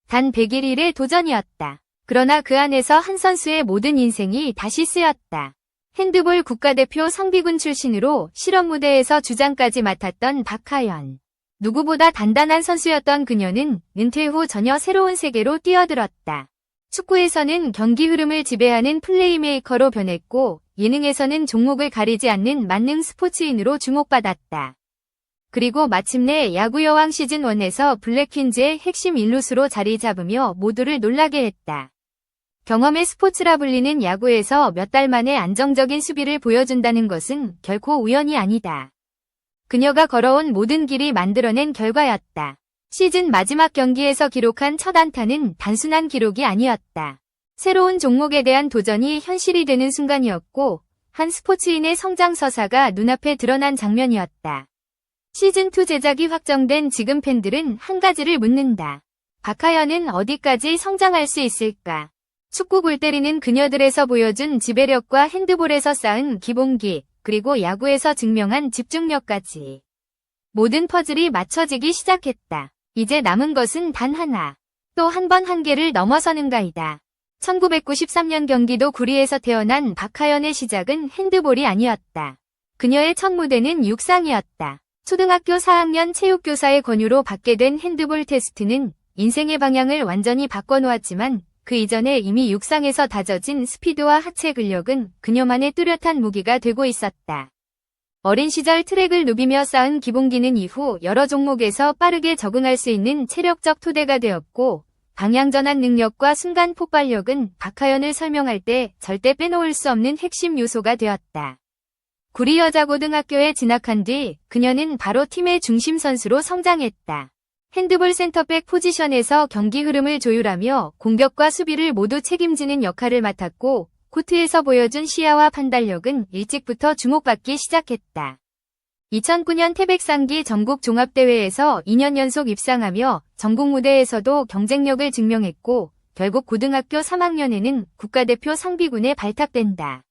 단 101일의 도전이었다. 그러나 그 안에서 한 선수의 모든 인생이 다시 쓰였다. 핸드볼 국가대표 성비군 출신으로 실업 무대에서 주장까지 맡았던 박하연. 누구보다 단단한 선수였던 그녀는 은퇴 후 전혀 새로운 세계로 뛰어들었다. 축구에서는 경기 흐름을 지배하는 플레이메이커로 변했고 예능에서는 종목을 가리지 않는 만능 스포츠인으로 주목받았다. 그리고 마침내 야구 여왕 시즌1에서 블랙퀸즈의 핵심 일루수로 자리 잡으며 모두를 놀라게 했다. 경험의 스포츠라 불리는 야구에서 몇 달 만에 안정적인 수비를 보여준다는 것은 결코 우연이 아니다. 그녀가 걸어온 모든 길이 만들어낸 결과였다. 시즌 마지막 경기에서 기록한 첫 안타는 단순한 기록이 아니었다. 새로운 종목에 대한 도전이 현실이 되는 순간이었고 한 스포츠인의 성장 서사가 눈앞에 드러난 장면이었다. 시즌2 제작이 확정된 지금 팬들은 한 가지를 묻는다. 박하연은 어디까지 성장할 수 있을까? 축구 골 때리는 그녀들에서 보여준 지배력과 핸드볼에서 쌓은 기본기, 그리고 야구에서 증명한 집중력까지. 모든 퍼즐이 맞춰지기 시작했다. 이제 남은 것은 단 하나. 또 한 번 한계를 넘어서는가이다. 1993년 경기도 구리에서 태어난 박하연의 시작은 핸드볼이 아니었다. 그녀의 첫 무대는 육상이었다. 초등학교 4학년 체육교사의 권유로 받게 된 핸드볼 테스트는 인생의 방향을 완전히 바꿔놓았지만 그 이전에 이미 육상에서 다져진 스피드와 하체 근력은 그녀만의 뚜렷한 무기가 되고 있었다. 어린 시절 트랙을 누비며 쌓은 기본기는 이후 여러 종목에서 빠르게 적응할 수 있는 체력적 토대가 되었고 방향전환 능력과 순간 폭발력은 박하연을 설명할 때 절대 빼놓을 수 없는 핵심 요소가 되었다. 구리 여자고등학교에 진학한 뒤 그녀는 바로 팀의 중심 선수로 성장했다. 핸드볼 센터백 포지션에서 경기 흐름을 조율하며 공격과 수비를 모두 책임지는 역할을 맡았고 코트에서 보여준 시야와 판단력은 일찍부터 주목받기 시작했다. 2009년 태백상기 전국 종합대회에서 2년 연속 입상하며 전국 무대에서도 경쟁력을 증명했고 결국 고등학교 3학년에는 국가대표 상비군에 발탁된다.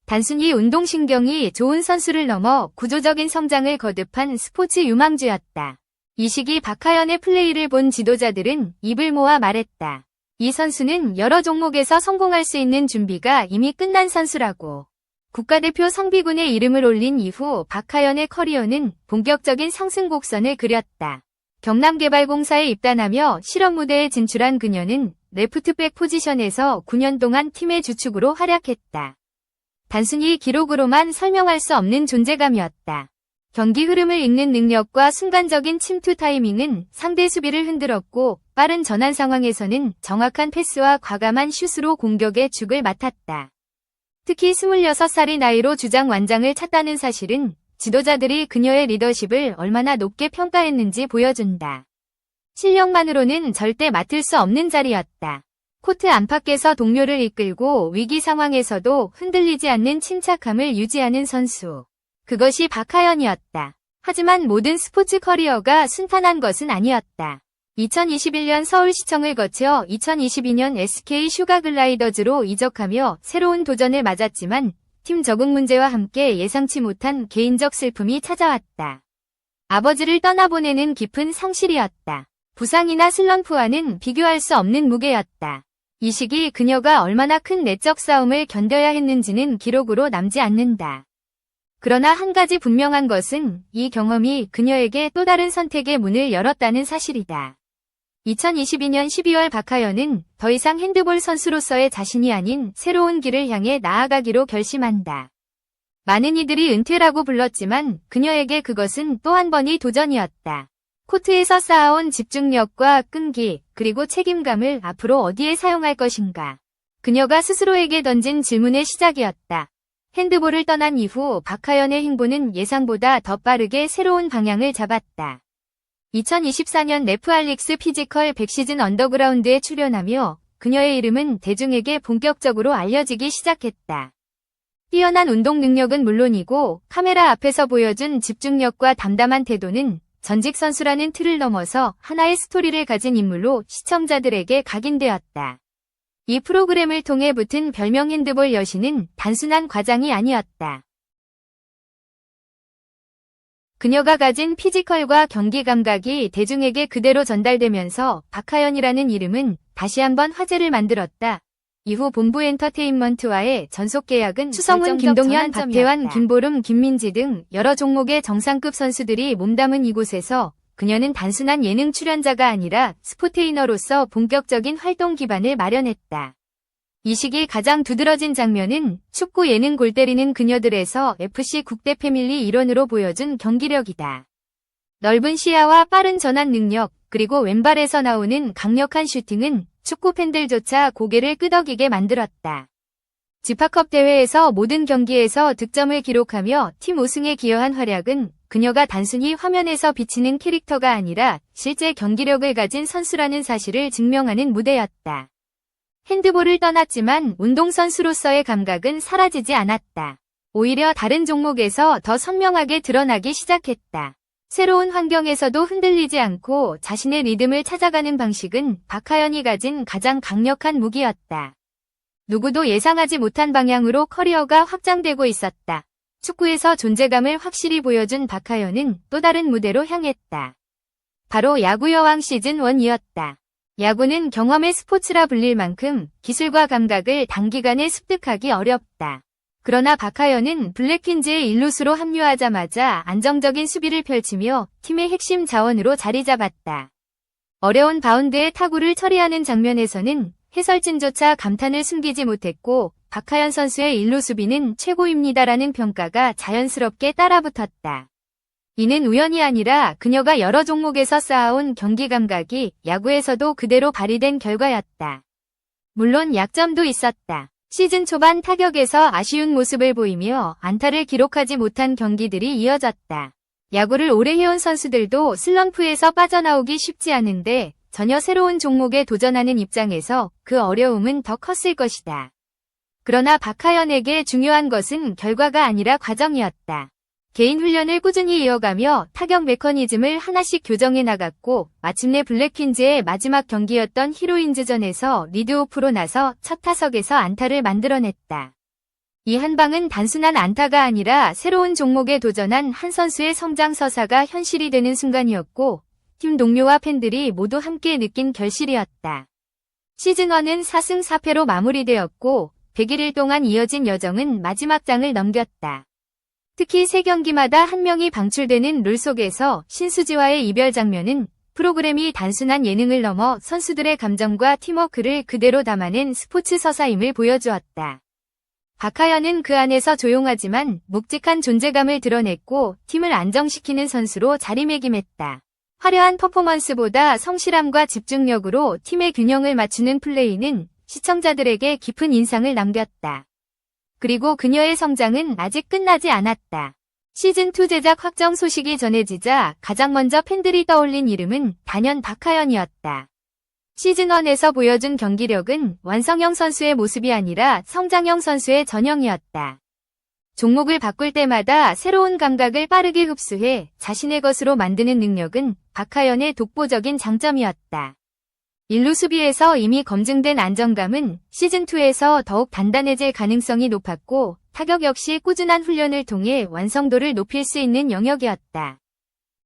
단순히 운동신경이 좋은 선수를 넘어 구조적인 성장을 거듭한 스포츠 유망주였다. 이 시기 박하연의 플레이를 본 지도자들은 입을 모아 말했다. 이 선수는 여러 종목에서 성공할 수 있는 준비가 이미 끝난 선수라고. 국가대표 성비군에 이름을 올린 이후 박하연의 커리어는 본격적인 상승 곡선을 그렸다. 경남개발공사에 입단하며 실업 무대에 진출한 그녀는 레프트백 포지션에서 9년 동안 팀의 주축으로 활약했다. 단순히 기록으로만 설명할 수 없는 존재감이었다. 경기 흐름을 읽는 능력과 순간적인 침투 타이밍은 상대 수비를 흔들었고 빠른 전환 상황에서는 정확한 패스와 과감한 슛으로 공격의 죽을 맡았다. 특히 26살의 나이로 주장 완장을 찼다는 사실은 지도자들이 그녀의 리더십을 얼마나 높게 평가했는지 보여준다. 실력만으로는 절대 맡을 수 없는 자리였다. 코트 안팎에서 동료를 이끌고 위기 상황에서도 흔들리지 않는 침착함을 유지하는 선수. 그것이 박하연이었다. 하지만 모든 스포츠 커리어가 순탄한 것은 아니었다. 2021년 서울시청을 거쳐 2022년 SK 슈가글라이더즈로 이적하며 새로운 도전을 맞았지만 팀 적응 문제와 함께 예상치 못한 개인적 슬픔이 찾아왔다. 아버지를 떠나보내는 깊은 상실이었다. 부상이나 슬럼프와는 비교할 수 없는 무게였다. 이 시기 그녀가 얼마나 큰 내적 싸움을 견뎌야 했는지는 기록으로 남지 않는다. 그러나 한 가지 분명한 것은 이 경험이 그녀에게 또 다른 선택의 문을 열었다는 사실이다. 2022년 12월 박하연은 더 이상 핸드볼 선수로서의 자신이 아닌 새로운 길을 향해 나아가기로 결심한다. 많은 이들이 은퇴라고 불렀지만 그녀에게 그것은 또 한 번의 도전이었다. 코트에서 쌓아온 집중력과 끈기, 그리고 책임감을 앞으로 어디에 사용할 것인가. 그녀가 스스로에게 던진 질문의 시작이었다. 핸드볼을 떠난 이후 박하연의 행보는 예상보다 더 빠르게 새로운 방향을 잡았다. 2024년 넷플릭스 피지컬 100시즌 언더그라운드에 출연하며 그녀의 이름은 대중에게 본격적으로 알려지기 시작했다. 뛰어난 운동 능력은 물론이고 카메라 앞에서 보여준 집중력과 담담한 태도는 전직 선수라는 틀을 넘어서 하나의 스토리를 가진 인물로 시청자들에게 각인되었다. 이 프로그램을 통해 붙은 별명 핸드볼 여신은 단순한 과장이 아니었다. 그녀가 가진 피지컬과 경기 감각이 대중에게 그대로 전달되면서 박하연이라는 이름은 다시 한번 화제를 만들었다. 이후 본부 엔터테인먼트와의 전속 계약은 추성훈, 김동현, 박태환, 김보름, 김민지 등 여러 종목의 정상급 선수들이 몸담은 이곳에서 그녀는 단순한 예능 출연자가 아니라 스포테이너로서 본격적인 활동 기반을 마련했다. 이 시기 가장 두드러진 장면은 축구 예능 골 때리는 그녀들에서 FC 국대 패밀리 일원으로 보여준 경기력이다. 넓은 시야와 빠른 전환 능력, 그리고 왼발에서 나오는 강력한 슈팅은 축구 팬들조차 고개를 끄덕이게 만들었다. 지파컵 대회에서 모든 경기에서 득점을 기록하며 팀 우승에 기여한 활약은 그녀가 단순히 화면에서 비치는 캐릭터가 아니라 실제 경기력을 가진 선수라는 사실을 증명하는 무대였다. 핸드볼을 떠났지만 운동선수로서의 감각은 사라지지 않았다. 오히려 다른 종목에서 더 선명하게 드러나기 시작했다. 새로운 환경에서도 흔들리지 않고 자신의 리듬을 찾아가는 방식은 박하연이 가진 가장 강력한 무기였다. 누구도 예상하지 못한 방향으로 커리어가 확장되고 있었다. 축구에서 존재감을 확실히 보여준 박하연은 또 다른 무대로 향했다. 바로 야구 여왕 시즌1이었다. 야구는 경험의 스포츠라 불릴 만큼 기술과 감각을 단기간에 습득하기 어렵다. 그러나 박하연은 블랙퀸즈의 일루수로 합류하자마자 안정적인 수비를 펼치며 팀의 핵심 자원으로 자리 잡았다. 어려운 바운드의 타구를 처리하는 장면에서는 해설진조차 감탄을 숨기지 못했고 박하연 선수의 일루 수비는 최고입니다라는 평가가 자연스럽게 따라붙었다. 이는 우연이 아니라 그녀가 여러 종목에서 쌓아온 경기 감각이 야구에서도 그대로 발휘된 결과였다. 물론 약점도 있었다. 시즌 초반 타격에서 아쉬운 모습을 보이며 안타를 기록하지 못한 경기들이 이어졌다. 야구를 오래 해온 선수들도 슬럼프에서 빠져나오기 쉽지 않은데 전혀 새로운 종목에 도전하는 입장에서 그 어려움은 더 컸을 것이다. 그러나 박하연에게 중요한 것은 결과가 아니라 과정이었다. 개인 훈련을 꾸준히 이어가며 타격 메커니즘을 하나씩 교정해 나갔고 마침내 블랙퀸즈의 마지막 경기였던 히로인즈전에서 리드오프로 나서 첫 타석에서 안타를 만들어냈다. 이 한 방은 단순한 안타가 아니라 새로운 종목에 도전한 한 선수의 성장 서사가 현실이 되는 순간이었고 팀 동료와 팬들이 모두 함께 느낀 결실이었다. 시즌1은 4승 4패로 마무리되었고 101일 동안 이어진 여정은 마지막 장을 넘겼다. 특히 3경기마다 한 명이 방출되는 룰 속에서 신수지와의 이별 장면은 프로그램이 단순한 예능을 넘어 선수들의 감정과 팀워크를 그대로 담아낸 스포츠 서사임을 보여주었다. 박하연은 그 안에서 조용하지만 묵직한 존재감을 드러냈고 팀을 안정시키는 선수로 자리매김했다. 화려한 퍼포먼스보다 성실함과 집중력으로 팀의 균형을 맞추는 플레이는 시청자들에게 깊은 인상을 남겼다. 그리고 그녀의 성장은 아직 끝나지 않았다. 시즌2 제작 확정 소식이 전해지자 가장 먼저 팬들이 떠올린 이름은 단연 박하연이었다. 시즌1에서 보여준 경기력은 완성형 선수의 모습이 아니라 성장형 선수의 전형이었다. 종목을 바꿀 때마다 새로운 감각을 빠르게 흡수해 자신의 것으로 만드는 능력은 박하연의 독보적인 장점이었다. 일루 수비에서 이미 검증된 안정감은 시즌2에서 더욱 단단해질 가능성이 높았고 타격 역시 꾸준한 훈련을 통해 완성도를 높일 수 있는 영역이었다.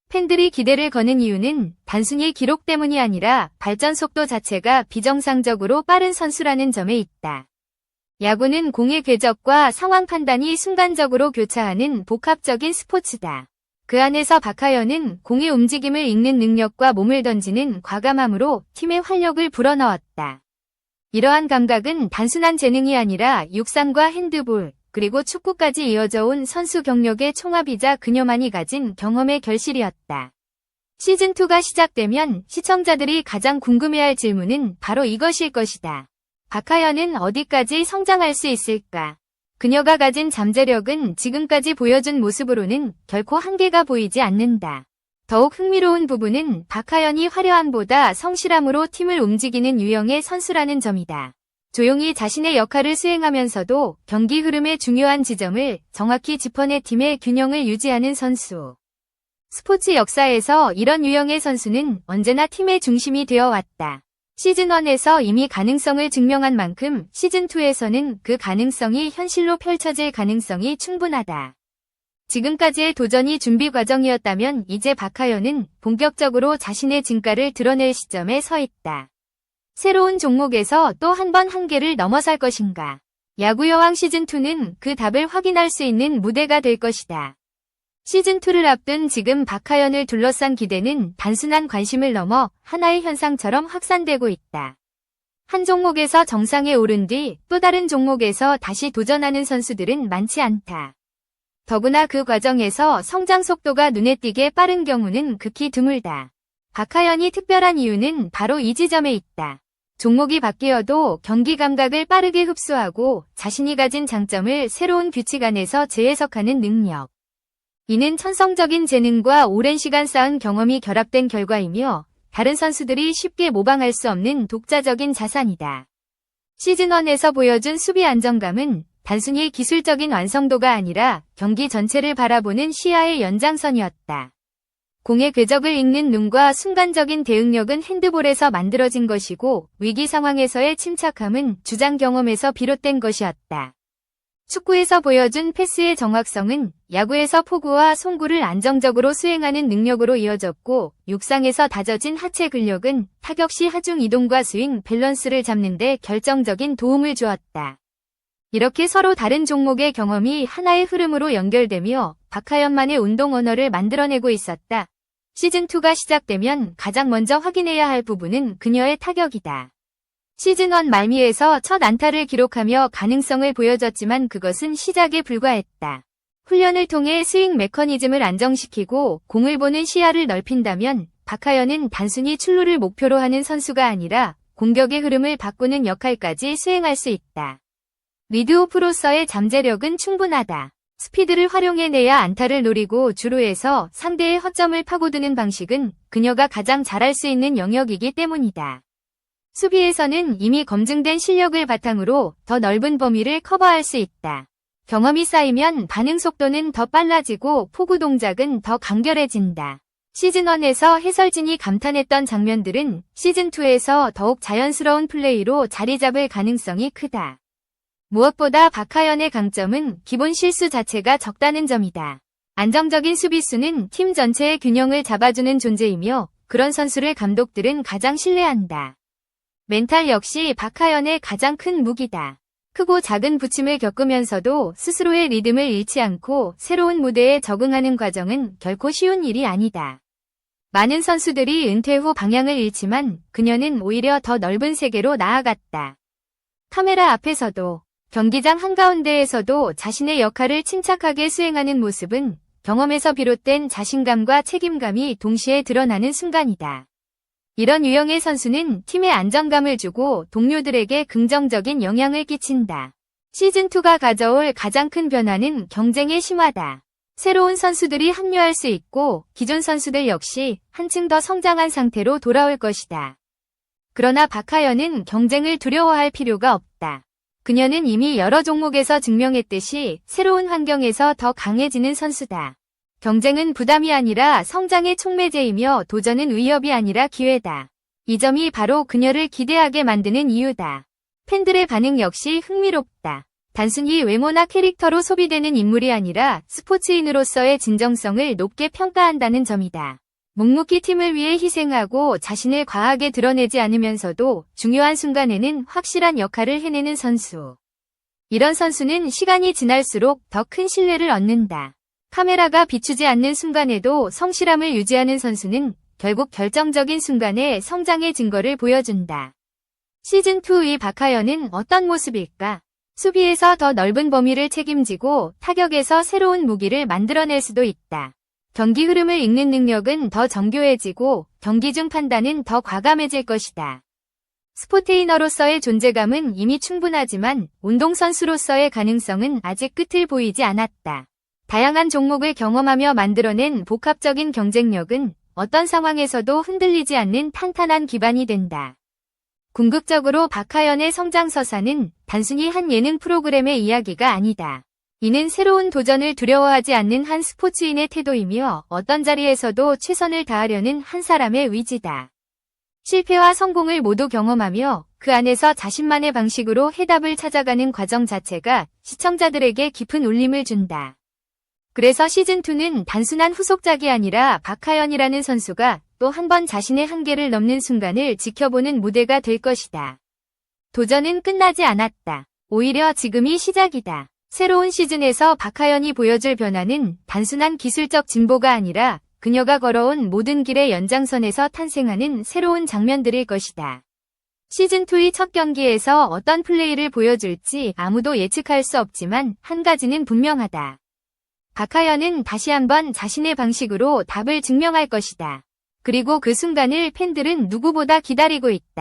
팬들이 기대를 거는 이유는 단순히 기록 때문이 아니라 발전 속도 자체가 비정상적으로 빠른 선수라는 점에 있다. 야구는 공의 궤적과 상황 판단이 순간적으로 교차하는 복합적인 스포츠다. 그 안에서 박하연은 공의 움직임을 읽는 능력과 몸을 던지는 과감함으로 팀의 활력을 불어넣었다. 이러한 감각은 단순한 재능이 아니라 육상과 핸드볼, 그리고 축구까지 이어져 온 선수 경력의 총합이자 그녀만이 가진 경험의 결실이었다. 시즌2가 시작되면 시청자들이 가장 궁금해할 질문은 바로 이것일 것이다. 박하연은 어디까지 성장할 수 있을까? 그녀가 가진 잠재력은 지금까지 보여준 모습으로는 결코 한계가 보이지 않는다. 더욱 흥미로운 부분은 박하연이 화려함보다 성실함으로 팀을 움직이는 유형의 선수라는 점이다. 조용히 자신의 역할을 수행하면서도 경기 흐름의 중요한 지점을 정확히 짚어내 팀의 균형을 유지하는 선수. 스포츠 역사에서 이런 유형의 선수는 언제나 팀의 중심이 되어 왔다. 시즌1에서 이미 가능성을 증명한 만큼 시즌2에서는 그 가능성이 현실로 펼쳐질 가능성이 충분하다. 지금까지의 도전이 준비 과정이었다면 이제 박하연은 본격적으로 자신의 진가를 드러낼 시점에 서 있다. 새로운 종목에서 또 한 번 한계를 넘어설 것인가? 야구여왕 시즌2는 그 답을 확인할 수 있는 무대가 될 것이다. 시즌2를 앞둔 지금 박하연을 둘러싼 기대는 단순한 관심을 넘어 하나의 현상처럼 확산되고 있다. 한 종목에서 정상에 오른 뒤 또 다른 종목에서 다시 도전하는 선수들은 많지 않다. 더구나 그 과정에서 성장 속도가 눈에 띄게 빠른 경우는 극히 드물다. 박하연이 특별한 이유는 바로 이 지점에 있다. 종목이 바뀌어도 경기 감각을 빠르게 흡수하고 자신이 가진 장점을 새로운 규칙 안에서 재해석하는 능력. 이는 천성적인 재능과 오랜 시간 쌓은 경험이 결합된 결과이며 다른 선수들이 쉽게 모방할 수 없는 독자적인 자산이다. 시즌1에서 보여준 수비 안정감은 단순히 기술적인 완성도가 아니라 경기 전체를 바라보는 시야의 연장선이었다. 공의 궤적을 읽는 눈과 순간적인 대응력은 핸드볼에서 만들어진 것이고 위기 상황에서의 침착함은 주장 경험에서 비롯된 것이었다. 축구에서 보여준 패스의 정확성은 야구에서 포구와 송구를 안정적으로 수행하는 능력으로 이어졌고 육상에서 다져진 하체 근력은 타격 시 하중 이동과 스윙 밸런스를 잡는 데 결정적인 도움을 주었다. 이렇게 서로 다른 종목의 경험이 하나의 흐름으로 연결되며 박하연만의 운동 언어를 만들어내고 있었다. 시즌2가 시작되면 가장 먼저 확인해야 할 부분은 그녀의 타격이다. 시즌1 말미에서 첫 안타를 기록하며 가능성을 보여줬지만 그것은 시작에 불과했다. 훈련을 통해 스윙 메커니즘을 안정시키고 공을 보는 시야를 넓힌다면 박하연은 단순히 출루를 목표로 하는 선수가 아니라 공격의 흐름을 바꾸는 역할까지 수행할 수 있다. 리드오프로서의 잠재력은 충분하다. 스피드를 활용해내야 안타를 노리고 주루에서 상대의 허점을 파고드는 방식은 그녀가 가장 잘할 수 있는 영역이기 때문이다. 수비에서는 이미 검증된 실력을 바탕으로 더 넓은 범위를 커버할 수 있다. 경험이 쌓이면 반응 속도는 더 빨라지고 포구 동작은 더 간결해진다. 시즌1에서 해설진이 감탄했던 장면들은 시즌2에서 더욱 자연스러운 플레이로 자리 잡을 가능성이 크다. 무엇보다 박하연의 강점은 기본 실수 자체가 적다는 점이다. 안정적인 수비수는 팀 전체의 균형을 잡아주는 존재이며 그런 선수를 감독들은 가장 신뢰한다. 멘탈 역시 박하연의 가장 큰 무기다. 크고 작은 부침을 겪으면서도 스스로의 리듬을 잃지 않고 새로운 무대에 적응하는 과정은 결코 쉬운 일이 아니다. 많은 선수들이 은퇴 후 방향을 잃지만 그녀는 오히려 더 넓은 세계로 나아갔다. 카메라 앞에서도 경기장 한가운데에서도 자신의 역할을 침착하게 수행하는 모습은 경험에서 비롯된 자신감과 책임감이 동시에 드러나는 순간이다. 이런 유형의 선수는 팀에 안정감을 주고 동료들에게 긍정적인 영향을 끼친다. 시즌2가 가져올 가장 큰 변화는 경쟁의 심화다. 새로운 선수들이 합류할 수 있고 기존 선수들 역시 한층 더 성장한 상태로 돌아올 것이다. 그러나 박하연은 경쟁을 두려워할 필요가 없다. 그녀는 이미 여러 종목에서 증명했듯이 새로운 환경에서 더 강해지는 선수다. 경쟁은 부담이 아니라 성장의 촉매제이며 도전은 위협이 아니라 기회다. 이 점이 바로 그녀를 기대하게 만드는 이유다. 팬들의 반응 역시 흥미롭다. 단순히 외모나 캐릭터로 소비되는 인물이 아니라 스포츠인으로서의 진정성을 높게 평가한다는 점이다. 묵묵히 팀을 위해 희생하고 자신을 과하게 드러내지 않으면서도 중요한 순간에는 확실한 역할을 해내는 선수. 이런 선수는 시간이 지날수록 더 큰 신뢰를 얻는다. 카메라가 비추지 않는 순간에도 성실함을 유지하는 선수는 결국 결정적인 순간에 성장의 증거를 보여준다. 시즌2의 박하연은 어떤 모습일까? 수비에서 더 넓은 범위를 책임지고 타격에서 새로운 무기를 만들어낼 수도 있다. 경기 흐름을 읽는 능력은 더 정교해지고 경기 중 판단은 더 과감해질 것이다. 스포테이너로서의 존재감은 이미 충분하지만 운동선수로서의 가능성은 아직 끝을 보이지 않았다. 다양한 종목을 경험하며 만들어낸 복합적인 경쟁력은 어떤 상황에서도 흔들리지 않는 탄탄한 기반이 된다. 궁극적으로 박하연의 성장 서사는 단순히 한 예능 프로그램의 이야기가 아니다. 이는 새로운 도전을 두려워하지 않는 한 스포츠인의 태도이며 어떤 자리에서도 최선을 다하려는 한 사람의 의지다. 실패와 성공을 모두 경험하며 그 안에서 자신만의 방식으로 해답을 찾아가는 과정 자체가 시청자들에게 깊은 울림을 준다. 그래서 시즌2는 단순한 후속작이 아니라 박하연이라는 선수가 또 한 번 자신의 한계를 넘는 순간을 지켜보는 무대가 될 것이다. 도전은 끝나지 않았다. 오히려 지금이 시작이다. 새로운 시즌에서 박하연이 보여줄 변화는 단순한 기술적 진보가 아니라 그녀가 걸어온 모든 길의 연장선에서 탄생하는 새로운 장면들일 것이다. 시즌2의 첫 경기에서 어떤 플레이를 보여줄지 아무도 예측할 수 없지만 한 가지는 분명하다. 박하연은 다시 한번 자신의 방식으로 답을 증명할 것이다. 그리고 그 순간을 팬들은 누구보다 기다리고 있다.